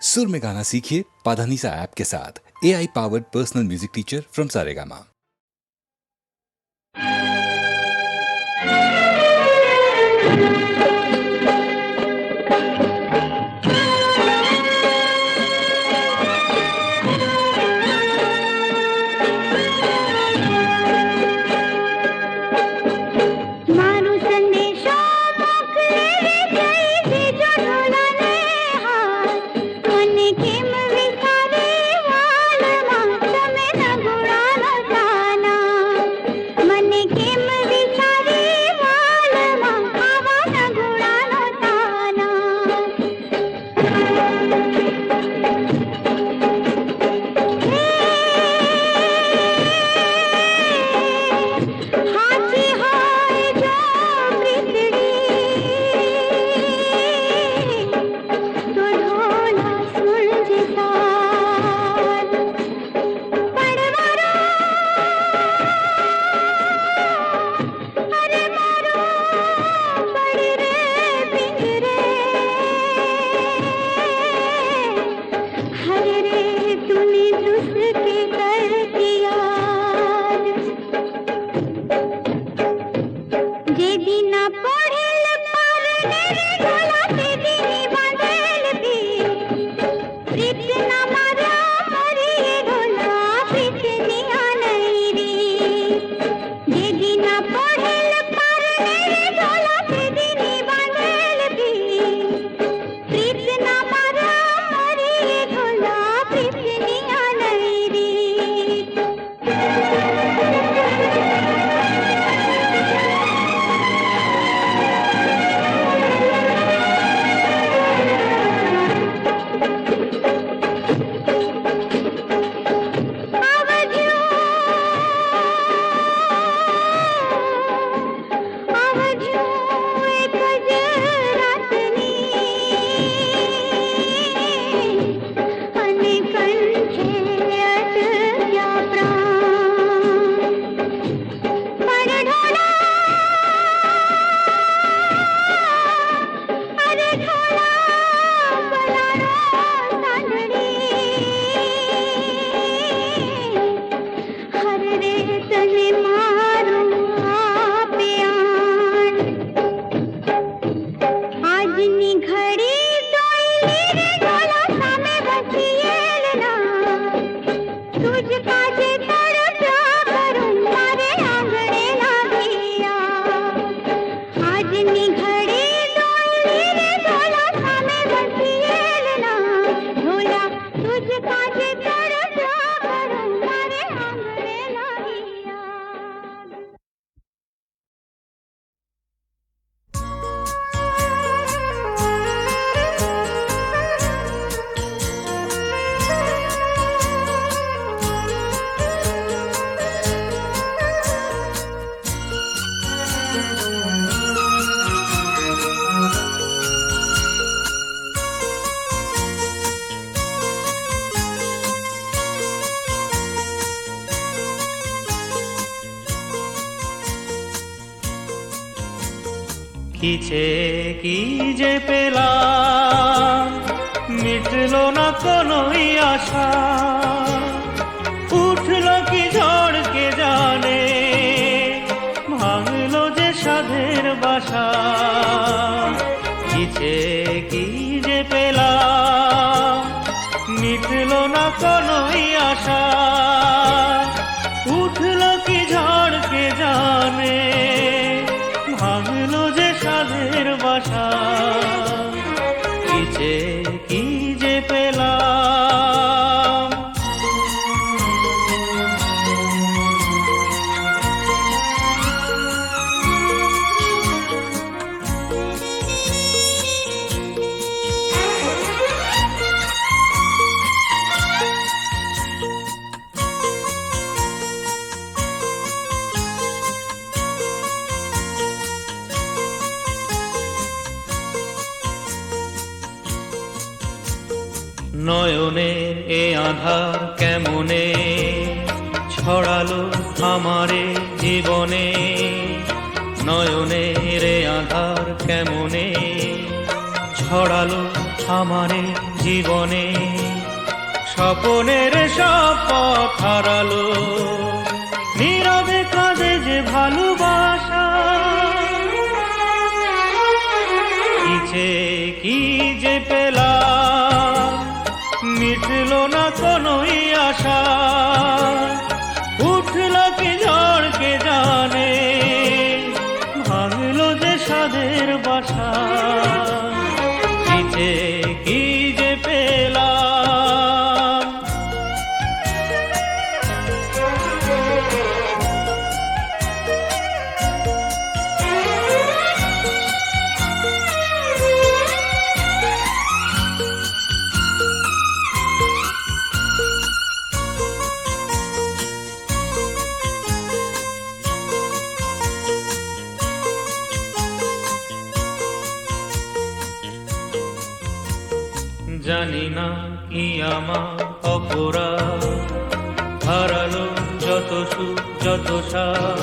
सुर में गाना सीखिए पाधानीसा ऐप के साथ। AI powered personal music teacher from Saregama. কিছে কি যে পেলাম, মিটলো না কোনোই আশা, উঠলো কি ঝড় কে জানে, ভাঙলো যে সাধের বাসা। কিছে কি যে পেলাম, মিটলো না কোনোই আশা, উঠলো কি ঝড় কে জানে, ভাঙলো যে সাধের বাসা। কিছে কি যে পেলাম। নয়নের এ আধার কেমনে ছড়ালো আমারে জীবনে, নয়নের এ আধার কেমনে ছড়ালো আমারে জীবনে স্বপনের সব পথ হারালো নীরবে কাঁদে যে ভালোবাসা কিছে কি যে পেলাম মিটলো না কোনোই আশা উঠল কি ঝড় কে জানে ভাঙলো যে সাধের বাসা কিছে কি যে পেলাম জানি না কি আমার অপরাধ হারালো যত সুখ যত সাথ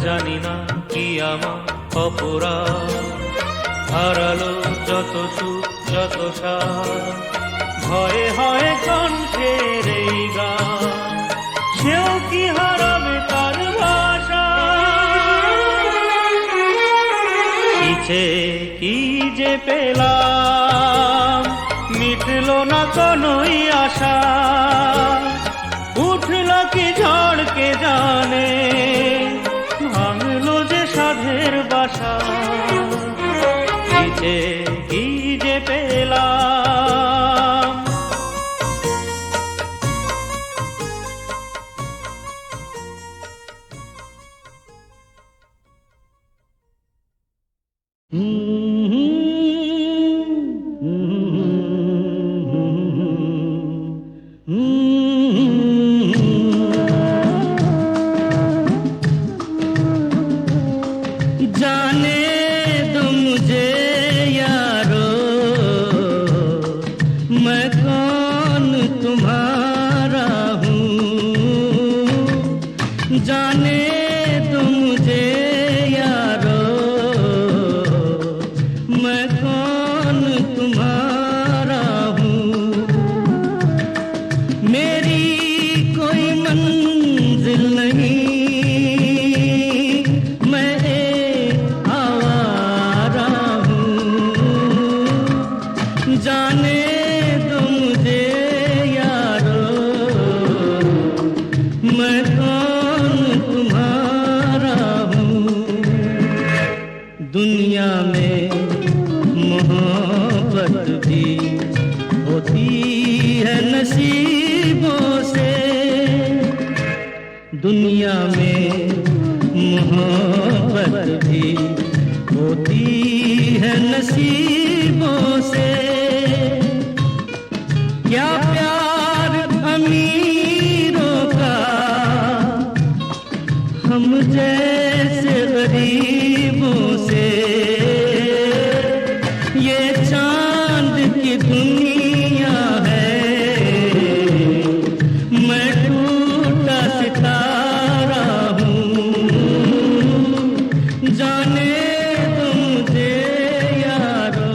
জানি না কি আমার অপরাধ হারালো যত সুখ যত সাথ ভয়ে হয় কণ্ঠের এই গান সেও কি হারাবে তার ভাষা কিছে কি যে পেলাম মিটলো না কোনোই আশা উঠল কি ঝড় কে জানে ভাঙলো যে সাধের বাসা কিছে কি যে পেলাম जाने दो मुझे यारो मैं कौन तुम्हारा हूँ जाने दो मुझे यारो मैं कौन तुम्हारा हूँ मेरी कोई मंजिल नहीं मैं जाने दो मुझे यारो मैं कौन तुम्हारा हूँ दुनिया में मोहब्बत भी होती है नसीबों से दुनिया में मोहब्बत भी होती है नसीबों से क्या प्यार अमीरों का हम जैसे गरीबों से ये चांद की दुनिया है मैं टूटा सितारा हूँ जाने दो मुझे यारो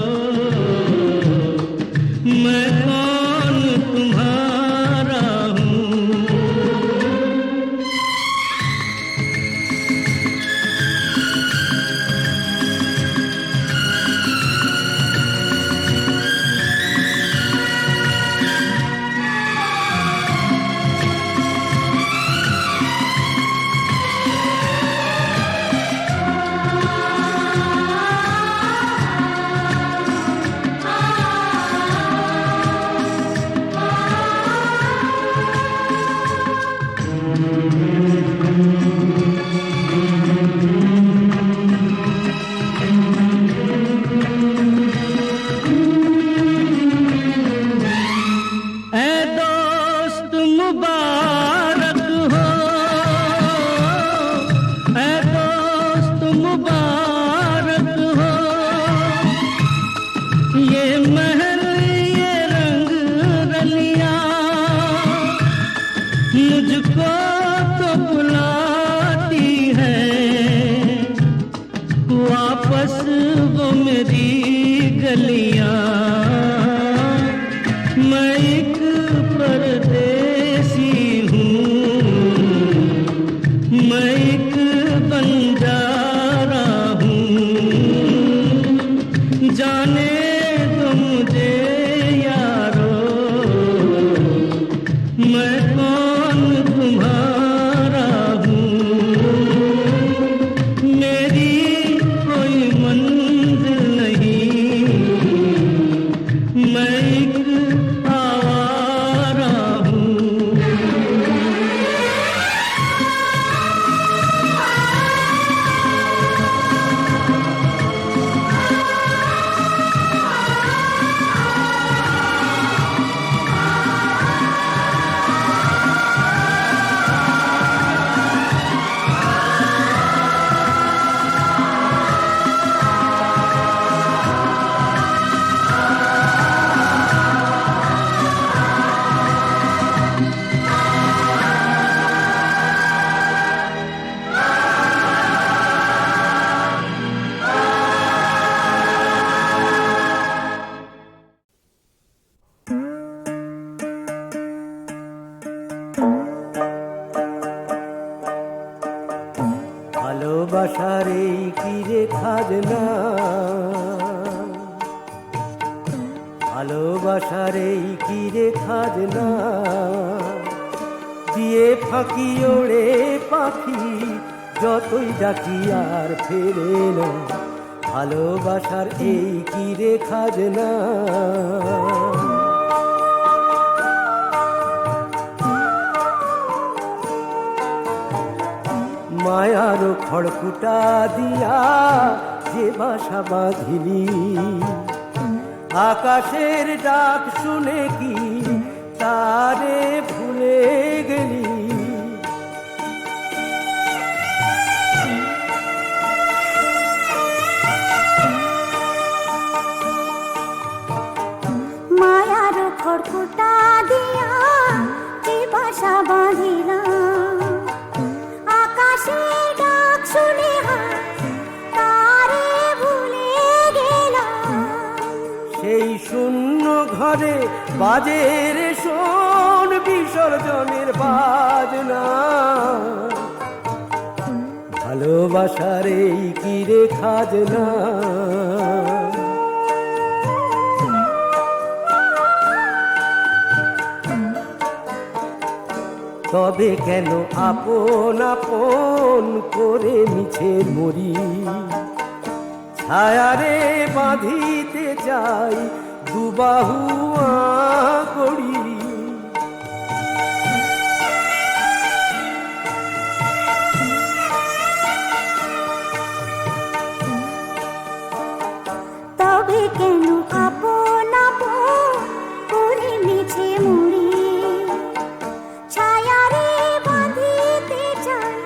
मैं कौन तुम्हारा हूँ वापस वो मेरी गलियां मैं एक परदेसी हूँ, मैं एक बंजारा हूँ। जाने दो मुझे यारो, मैं कौन तुम्हारा हूँ। मेरी कोई मंजिल नहीं, मैं एक आवारा हूँ। ভালোবাসার এই কিরে খাজনা, ভালোবাসার এই কিরে খাজনা, দিয়ে ফাঁকি ওড়ে পাখি যতই ডাকি আর ফেরে না। ভালোবাসার এই কিরে খাজনা। মায়ার খড়কুটা দিয়া যে বাসা বাঁধিলি, আকাশের ডাক শুনে কি তারে ভুলে গেলি। মায়ার খড়কুটা দিয়া যে বাসা বাঁধিলাম, আকাশের ডাক শুনে তারে ভুলে গেলাম। সেই শূন্য ঘরে বাজের শোন বিসর্জনের বাজনা। ভালোবাসার এই কিরে খাজনা। তবে কেন আপন আপন করে মিছে মরি, ছায়ারে বাঁধিতে চাই দুবাহু করি। তবে কেন আপন আপন করে মিছে মরি, ছায়ারে বাঁধিতে চাই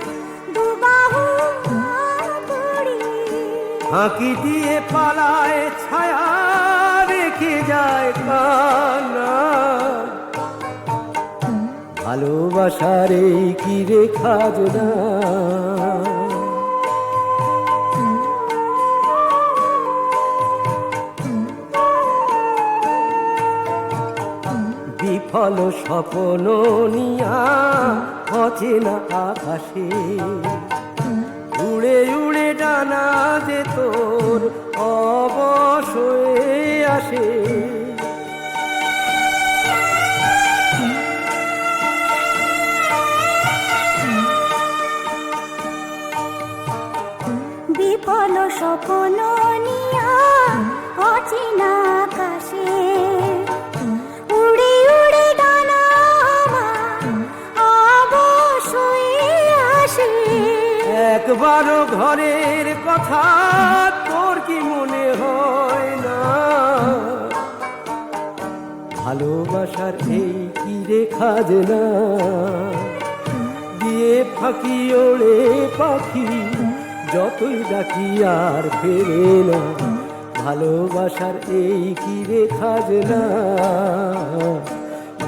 দুবাহু করি। ফাঁকি দিয়ে পালায় ছায়া রেখে যায় কান্না। ভালোবাসার এই কিরে খাজনা। বিফল স্বপ্ন নিয়া অচেনা আকাশে, উড়ে উড়ে ডানা যে তোর অবশয়ে আসে। বিফল স্বপ্ন নিয়া অচেনা আকাশে, উড়ে উড়ে ডানা অবশ্যই আসে। একবারও ঘরের কথা তোর কি মনে হয় না? ভালোবাসার এই কিরে খাজনা। দিয়ে ফাঁকি ওড়ে পাখি যতই ডাকি আর ফেরে না। ভালোবাসার এই কিরে খাজনা।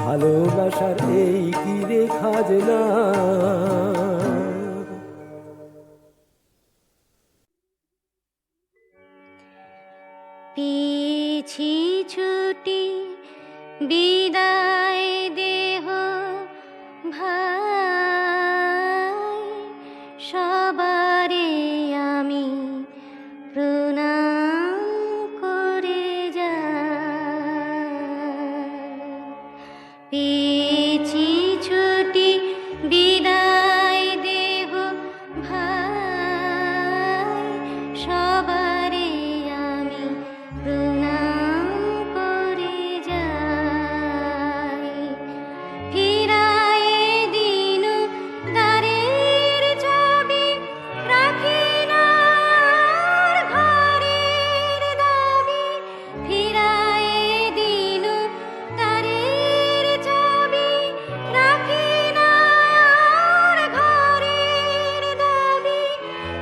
ভালোবাসার এই কিরে খাজনা। পেয়েছি ছুটি বিদায় দেহ ভাই, সবারে আমি প্রণাম করে যাই। পেয়েছি ছুটি বিদায় দেহ ভাই, সবারে আমি প্রণাম করে যাই। ফিরায় দিন দ্বারের চাবি, রাখি না আর ঘরের দাবি। ফিরায় দিন দ্বারের চাবি, রাখি না আর ঘরের দাবি।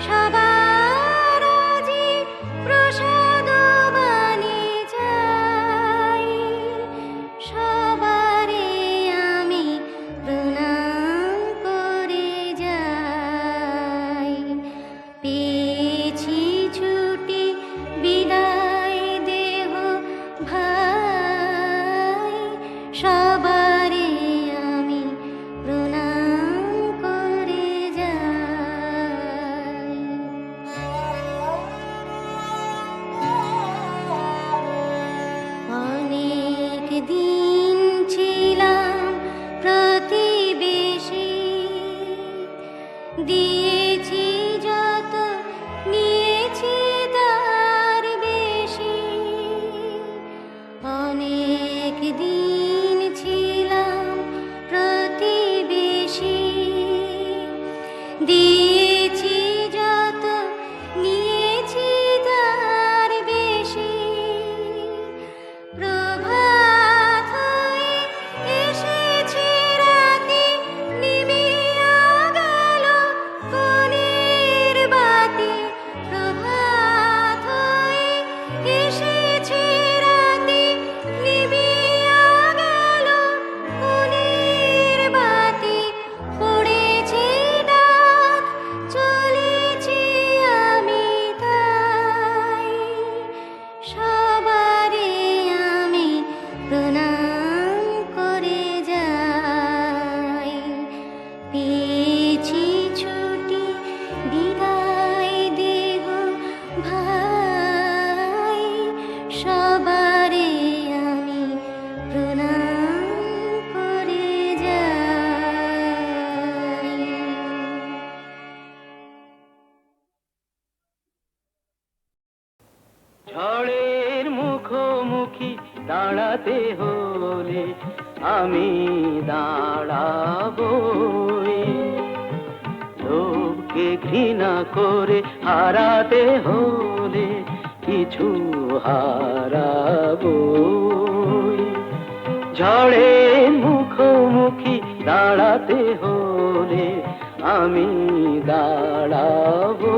সবার আজি প্রসাদ বাণী যাই, সবারে আমি প্রণাম করে যাই। পেয়েছি ছুটি বিদায় দেহ ভাই, সবারে আমি প্রণাম করে যাই। অনেক দিন ছিলাম প্রতিবেশী, দিয়েছি যত নিয়েছি তার বেশি। অনেক দিন ছিলাম প্রতিবেশী, দিয়েছি যত নিয়েছি তার বেশি। প্রভাত হয়ে এসেছে রাতে, নিভিয়া গেল কোণের বাতি। প্রভাত হয়ে এসেছে রাতে, নিভিয়া গেল কোণের বাতি। পড়েছে ডাক, চলেছি আমি তাই, সবারে আমি প্রণাম করে যাই। পেয়েছি ছুটি বিদায় দেহ ভাই, সবারে আমি প্রণাম করে যাই। ঝড়ের মুখোমুখি দাঁড়াতে হলে আমি দাঁড়াবই। লোককে ঘৃণা করে হারাতে হলে কিছু হারাবই। ঝড়ের মুখোমুখি দাঁড়াতে হলে আমি দাঁড়াবই।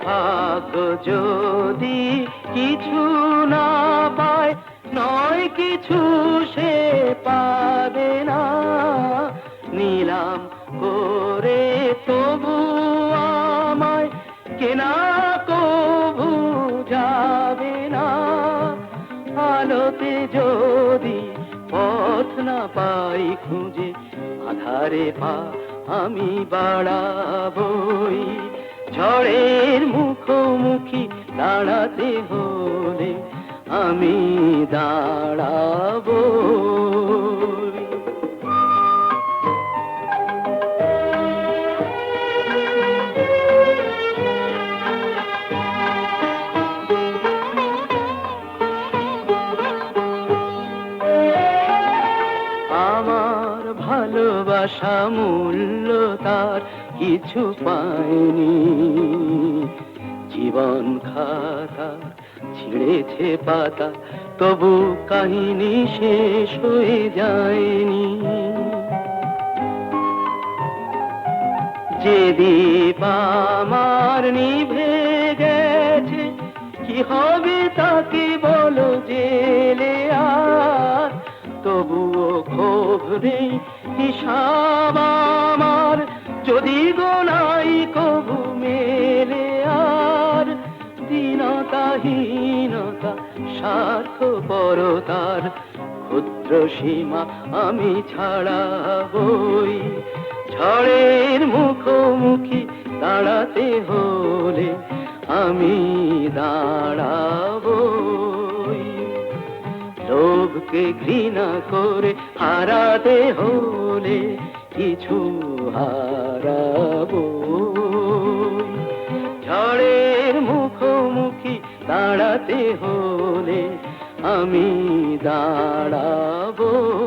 ভাগ্য যদি কিছু না পায়, নয় কিছু সে পাবে না। নিলাম করে তবু আমায় কেনা কবু যাবে না। আলোতে যদি পথ না পাই খুঁজে, আধারে পা আমি বাড়াবই। ঝড়ের মুখোমুখি দাঁড়াতে হলে আমি দাঁড়াবই। আমার ভালোবাসা মূল্য তার কিছু পায়নি। জীবন খাতা ছিঁড়েছে পাতা, তবু কাহিনী শেষ হয়ে যায়নি। যে দীপ আমার নিভে গেছে, কি হবে তাকে বলো জেলে আর। তবুও ক্ষোভ নেই হিসাব আমার, যদি গোনাই কবু মেলে আর দীনতাহীনতা স্বার্থপরতার ক্ষুদ্র সীমা আমি ছাড়াবই। ঝড়ের মুখোমুখি দাঁড়াতে হলে আমি দাঁড়াবই। লোভকে ঘৃণা করে হারাতে হলে কিছু হারাবই। ঝড়ের মুখোমুখি দাঁড়াতে হলে আমি দাঁড়াবই।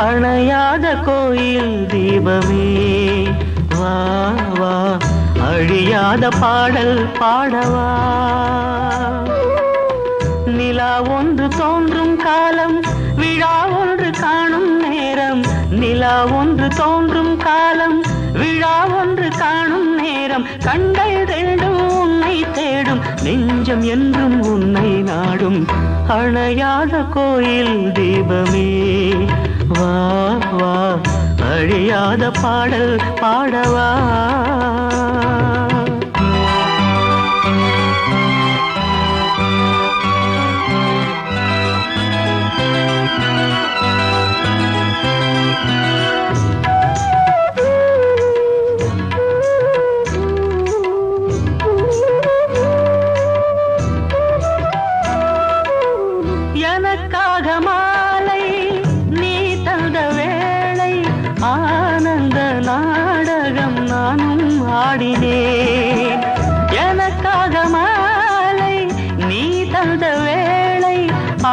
அணையாத கோயில் தீபமே வா வா, அழியாத பாடல் பாடவா. நிலா ஒன்று தோன்றும் காலம், விழா ஒன்று காணும் நேரம். நிலா ஒன்று தோன்றும் காலம், விழா ஒன்று காணும் நேரம். கண்கள் ரெண்டும் உன்னை தேடும், நெஞ்சம் என்றும் உன்னை நாடும். அணையாத கோயில் தீபமே வா வா, அழியாத பாடல் பாடவா. எனக்காக மாலை நீ தந்த வேளை, ஆனந்த நாடகம் நானும் ஆடினேன். எனக்காக மாலை நீ தந்த வேளை,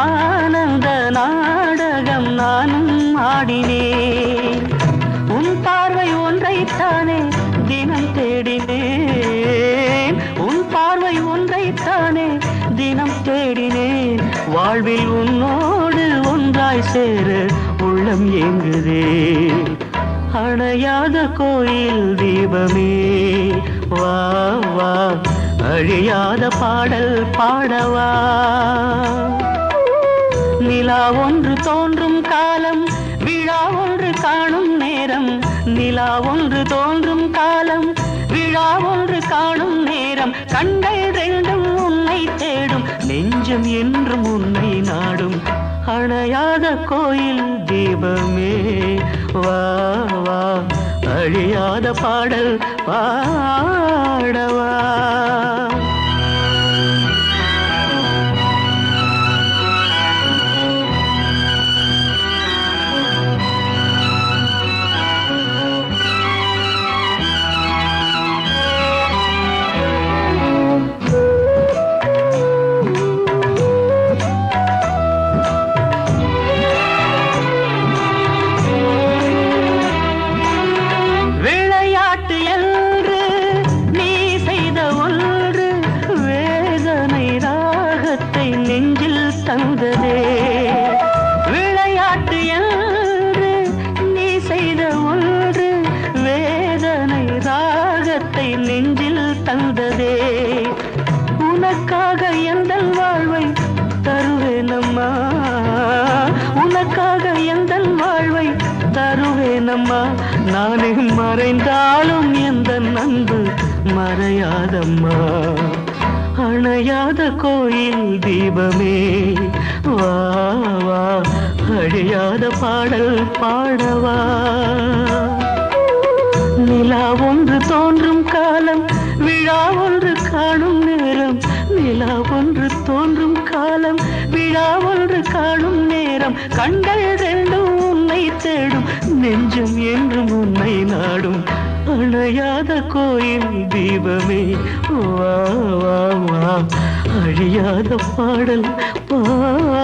ஆனந்த நாடகம் நானும் ஆடினேன். உன் பார்வை ஒன்றைத்தானே தினம் தேடினேன், உன் பார்வை ஒன்றைத்தானே தினம் தேடினேன். வாழ்வில் உன்னோடு ஒன்றாய் சேர உள்ளம் ஏங்குதே. அணையாத கோயில் தீபமே வா வா, அழியாத பாடல் பாடவா. நிலா ஒன்று தோன்றும் காலம், விழா ஒன்று காணும் நேரம். நிலா ஒன்று தோன்றும் காலம், விழா ஒன்று காணும் நேரம். கண்கள் ரெண்டும் உன்னை தேடும், நெஞ்சம் என்றும் உன்னை நாடும். அணையாத கோயில் தீபமே வா வா, அழியாத பாடல் பாடவா. விளையாட்டு என்று நீ செய்த ஒன்று, வேதனை ராகத்தை நெஞ்சில் தந்ததே. விளையாட்டு என்று நீ செய்த ஒன்று, வேதனை ராகத்தை நெஞ்சில் தந்ததே. உனக்காக எந்தன் வாழ்வை தருவேனம்மா, உனக்காக எந்தன் வாழ்வை தருவேனம்மா. நானே மறைந்தாலும் எந்த அன்பு மறையாதம்மா. அணையாத கோயில் தீபமே வா வா, அழியாத பாடல் பாடவா. நிலா ஒன்று தோன்றும் காலம், விழா ஒன்று காணும் நேரம். நிலா ஒன்று தோன்றும் காலம், விழா ஒன்று காணும் நேரம். கண்கள் ரெண்டும் உன்னை தேடும், நெஞ்சம் என்றும் உன்னை நாடும். அணையாத கோயில் தீபமே வா வா வா, அழியாத பாடல் பாடவா.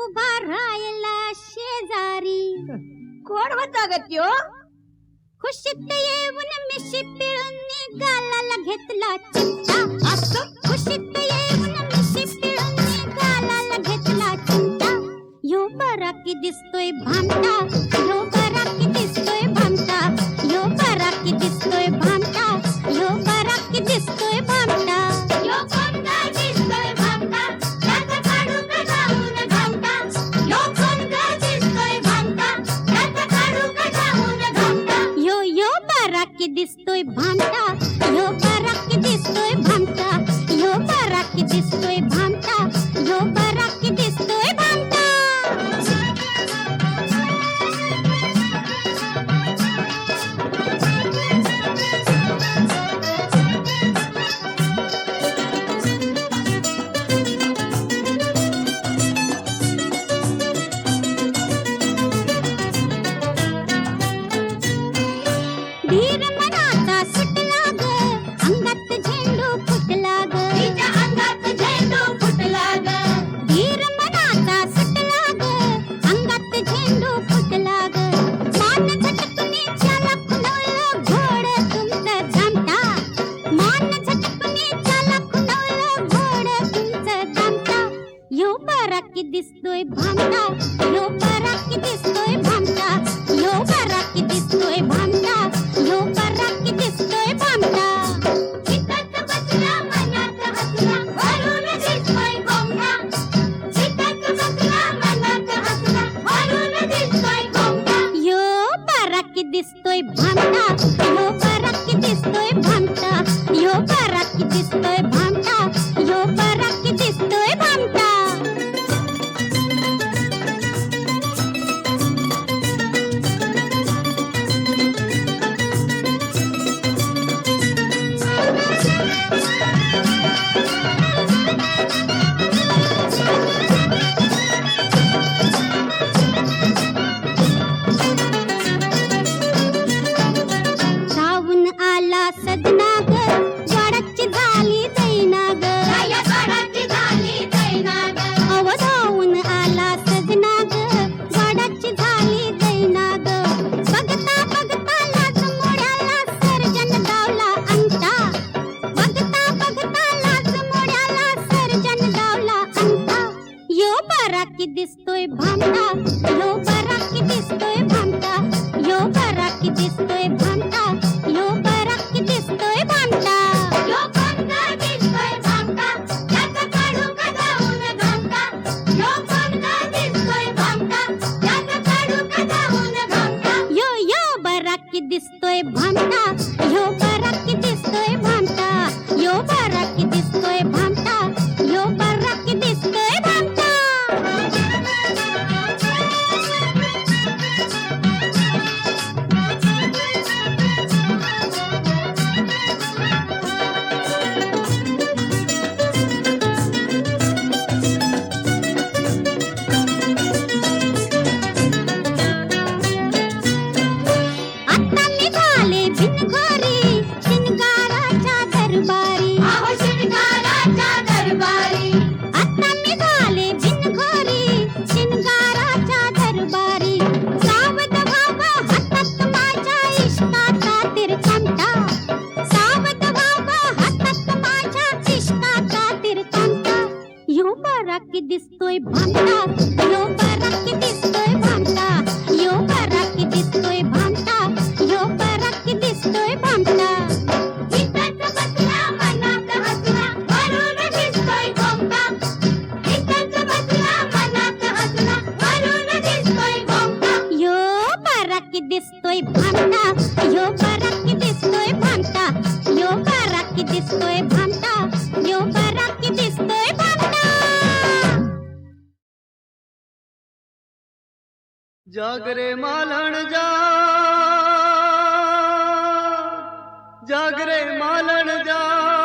उभा राहिला शेजारी. कोण होता ग त्यो? खुशीत येऊन मिशी पिळून गालाला घेतला चिमटा. असं खुशीत येऊन मिशी पिळून गालाला घेतला चिमटा. यो बरा की दिसतोय भामटा, यो बरा की दिसतोय भामटा, यो बरा की दिसतोय भामटा, यो बरा की दिसतोय भामटा. यो कोणता दिसतोय भामटा, त्याचा काढू का जाऊन घामटा. यो कोणता दिसतोय भामटा, त्याचा काढू का जाऊन घामटा. यो यो बरा की दिसतोय भामटा, यो बरा की दिसतोय भामटा, यो बरा की दिसतोय भामटा, यो बरा की दिसतोय भामटा. धीर मनाचा सुटला ग, अंगात झेंडू फुटला ग. तिच्या अंगात झेंडू फुटला ग. धीर मनाचा सुटला ग, अंगात झेंडू फुटला ग. मान झटकून त्याला खुणवलं घोड तुमचं दामटा. मान झटकून त्याला खुणवलं घोड तुमचं दामटा. यो बरा की दिसतोय भामटा, यो बरा की दिसतोय भामटा, यो बरा की दिसतोय भामटा, यो बरा की दिसतोय भामटा. चित्तात बसला मनात हसला, वरून दिसतोय गोमटा. चित्तात बसला मनात हसला, वरून दिसतोय गोमटा. यो बरा की दिसतोय भामटा, यो बरा की दिसतोय भामटा, यो बरा की दिसतोय भामटा, यो बरा की दिसतोय भामटा. सावून आला सजना ग, गाडाची झाली दैना ग. गाडाची झाली दैना ग. अवधावून आला सजना ग, गाडाची झाली दैना ग. बघता बघता लाज मोड्याला सर्जन गावला अंगठा. बघता बघता लाज मोड्याला सर्जन गावला अंगठा. यो बरा की दिसतोय भामटा, यो बरा की दिसतोय भामटा, यो बरा की दिसतोय भामटा, यो बरा की दिसतोय भामटा. यो कोणता दिसतोय भामटा, त्याचा काढू का जाऊन घामटा. यो कोणता दिसतोय भामटा, त्याचा काढू का जाऊन घामटा. यो यो बरा की दिसतोय भामटा, यो बरा की दिसतोय भामटा, यो बरा की दिसतोय भामटा, यो बरा की दिसतोय भामटा. आता निघाले बिनघोरी शिणगाराच्या दरबारी. अहो शिणगाराच्या दरबारी. आता निघाले बिनघोरी शिणगाराच्या दरबारी. सावध व्हावा हातात माझ्या इष्टाचा तिरकांटा. सावध व्हावा हातात माझ्या इष्टाचा तिरकांटा. यो बरा की दिसतोय भामटा, यो बरा की दिसतोय भामटा, यो बरा की दिसतोय भामटा, यो बरा की दिसतोय भामटा. चित्तात बसला मनात हसला, वरून दिसतोय गोमटा. चित्तात बसला मनात हसला, वरून दिसतोय गोमटा. यो बरा की दिसतोय भामटा, यो बरा की दिसतोय भामटा, यो बरा की दिसतोय भामटा, यो बरा की दिसतोय भामटा. जाग रे मालण जाग, जाग रे मालण जाग.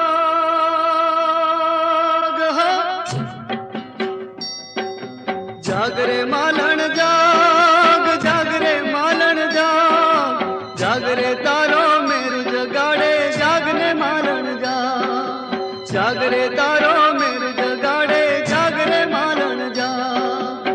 जाग रे मालण जाग, जाग रे मालण जाग. जाग रे तारो मेरू जगाड़े, जागने मालण जाग. जाग रे तारो मेरू जगाड़े, जाग रे मालण जाग.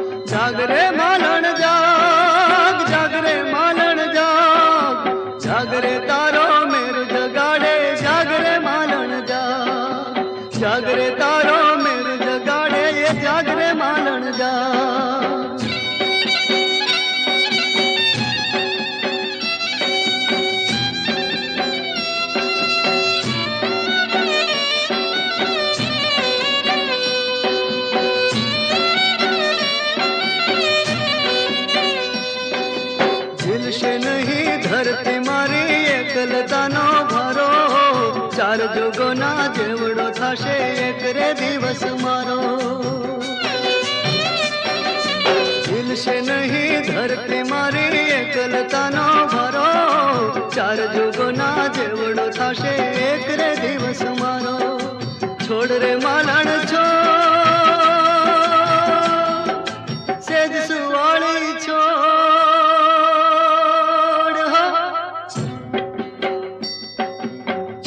जाग रे मालन जाग, जाग रे मालन जाग, जाग रे तारो मेरु जगाड़े, जाग रे मालन जाग, जाग रे तारो मेरु जगाड़े, ये जाग रे मालन जाग। झिलशे नहीं धरती मारी एकलतानो भारो, चार जुगोना जेवड़ो थाशे एक रे दिवस मारो। झिलशे नहीं धरती मारी एकलतानो भारो, चार जुगोना जेवड़ो थाशे एक रे दिवस मारो। छोड़ रे मालन छोड़, सेज सुवाली छोड़,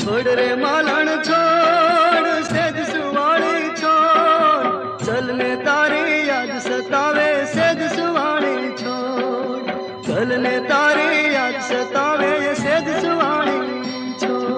छोड़ रे मालन छोड़, सेज सुवाली छोड़, चलने तारी याद सतावे, सेज सुवाली छोड़, चलने तारी याद सतावे, सेज सुवाली छोड़।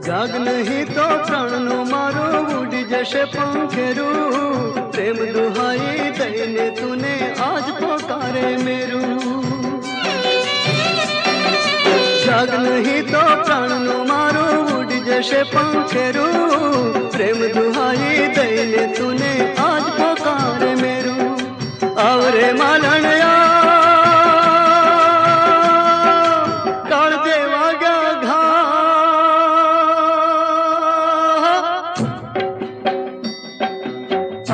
जाग नहीं तो प्राण नो मारो, उड़ी जैसे पंखेरू, प्रेम दुहाई दईने तूने आज पुकारे मेरू। जाग नहीं तो प्राण नो मारो, उड़ी जैसे पंखेरू, प्रेम दुहाई दईने तूने आज पुकारे मेरू। आवरे मालन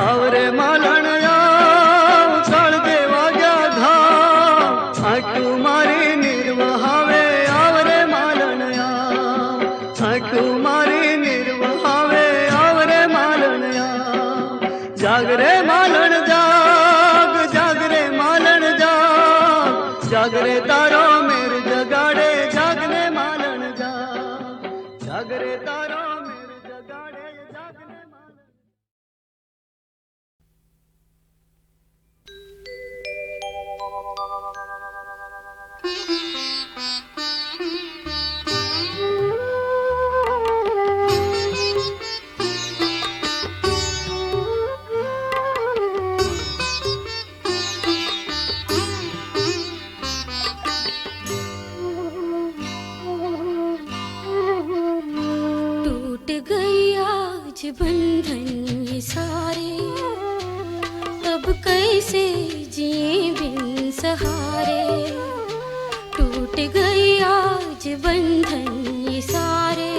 आवरे मालन काल देवा गया घाव, आंखू मारी निर्वहावे, आवरे मालन आंखू मारी निर्वहावे, आवरे मालन जाग रे मालन जाग, जाग रे मालन जाग, जाग रे तारो मेर जगाड़े, जाग रे मालन जाग, जाग रे तारो मेर जगाड़े, जाग रे मालन। टूट गई आज बंधन ये सारे, अब कैसे जिए बिन सहारे। टूट गई आज बंधन ये सारे,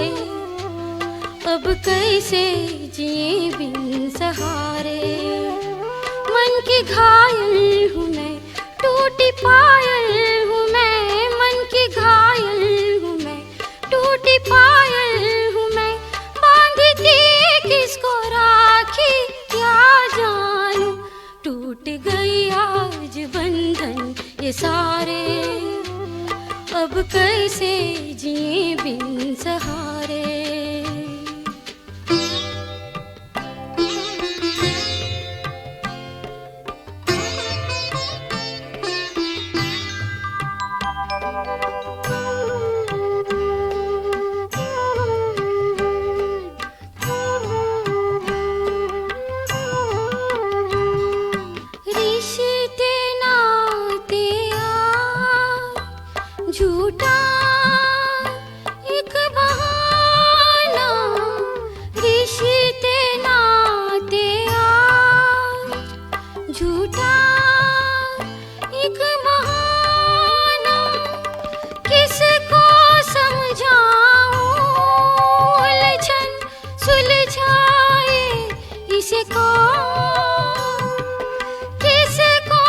अब कैसे जिए बिन सहारे। मन की घायल हूँ मैं, टूटी पायल हूँ मैं, मन की घायल हूँ मैं, टूटी पायल हूँ मैं। बांधती किसको राखी क्या जानू, टूट गई आज बंधन ये सारे, अब कैसे जिए बिन सहारे। रिश्ते नाते झूठा एक बहाना, रिश्ते नाते झूठा एक बहाना। किसको समझाऊं उलझन सुलझाए इसे कौन, किसको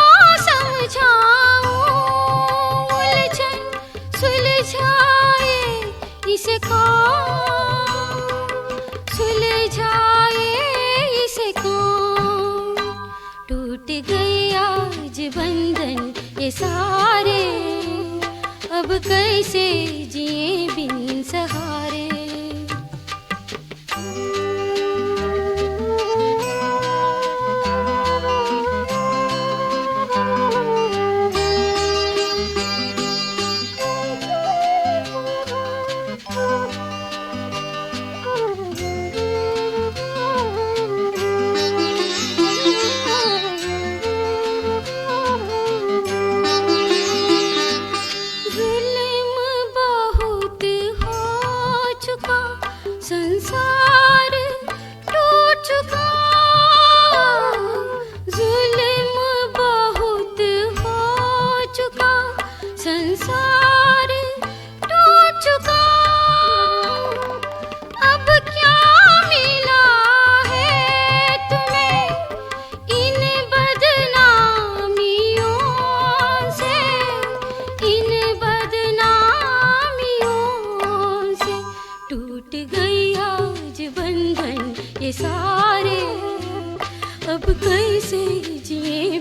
समझाऊं उलझन सुलझाए इसे कौन, सुलझाए सारे, अब कैसे जिए बिन सहारे। संसार टूट चुका, जुल्म बहुत हो चुका, संसार टूट चुका। अब क्या मिला है तुम्हें इन बदनामियों से, इन बदनामियों से। टूट गई आज बंधन ये सारे, अब कैसे जिए